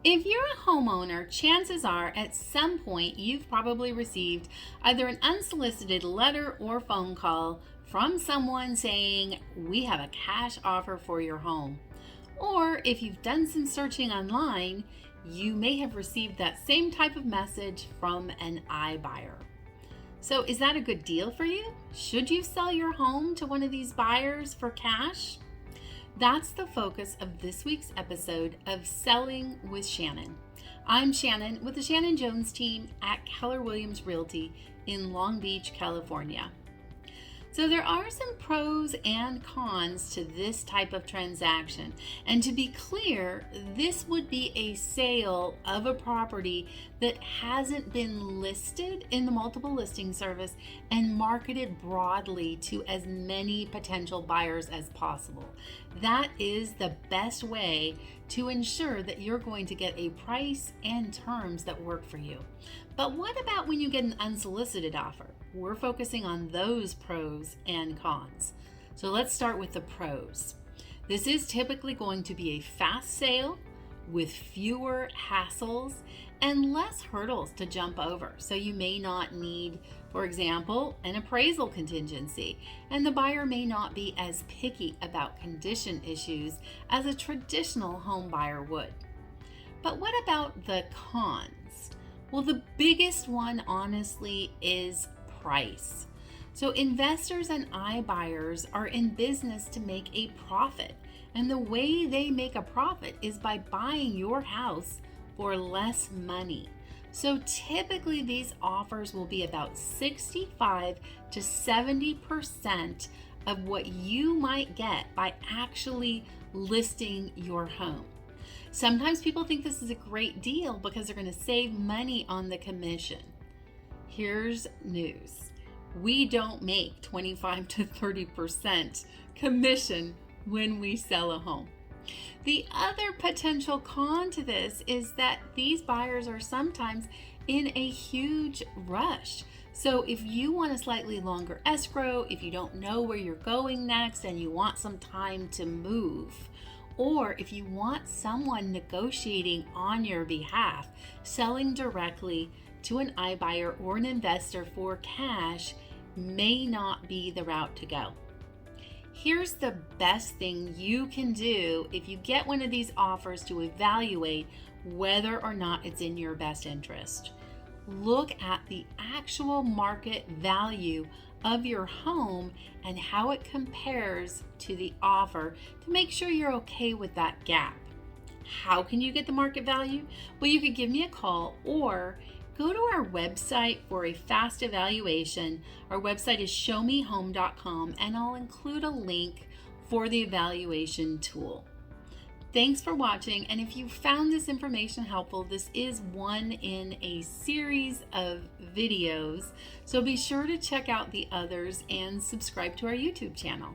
If you're a homeowner, chances are at some point you've probably received either an unsolicited letter or phone call from someone saying, "We have a cash offer for your home." Or if you've done some searching online, you may have received that same type of message from an iBuyer. So, is that a good deal for you? Should you sell your home to one of these buyers for cash? That's the focus of this week's episode of Selling with Shannon. I'm Shannon with the Shannon Jones team at Keller Williams Realty in Long Beach, California. So there are some pros and cons to this type of transaction. And to be clear, this would be a sale of a property that hasn't been listed in the multiple listing service and marketed broadly to as many potential buyers as possible. That is the best way to ensure that you're going to get a price and terms that work for you. But what about when you get an unsolicited offer? We're focusing on those pros and cons. So let's start with the pros. This is typically going to be a fast sale with fewer hassles and less hurdles to jump over. So you may not need, for example, an appraisal contingency, and the buyer may not be as picky about condition issues as a traditional home buyer would. But what about the cons? Well, the biggest one, honestly, is price. So investors and iBuyers are in business to make a profit. And the way they make a profit is by buying your house for less money. So typically these offers will be about 65 to 70% of what you might get by actually listing your home. Sometimes people think this is a great deal because they're going to save money on the commission. Here's news. We don't make 25 to 30% commission when we sell a home. The other potential con to this is that these buyers are sometimes in a huge rush. So if you want a slightly longer escrow, if you don't know where you're going next and you want some time to move, or if you want someone negotiating on your behalf, selling directly to an iBuyer or an investor for cash may not be the route to go. Here's the best thing you can do if you get one of these offers to evaluate whether or not it's in your best interest. Look at the actual market value of your home and how it compares to the offer to make sure you're okay with that gap. How can you get the market value? Well, you could give me a call or go to our website for a fast evaluation. Our website is showmehome.com, and I'll include a link for the evaluation tool. Thanks for watching, and if you found this information helpful, this is one in a series of videos, so be sure to check out the others and subscribe to our YouTube channel.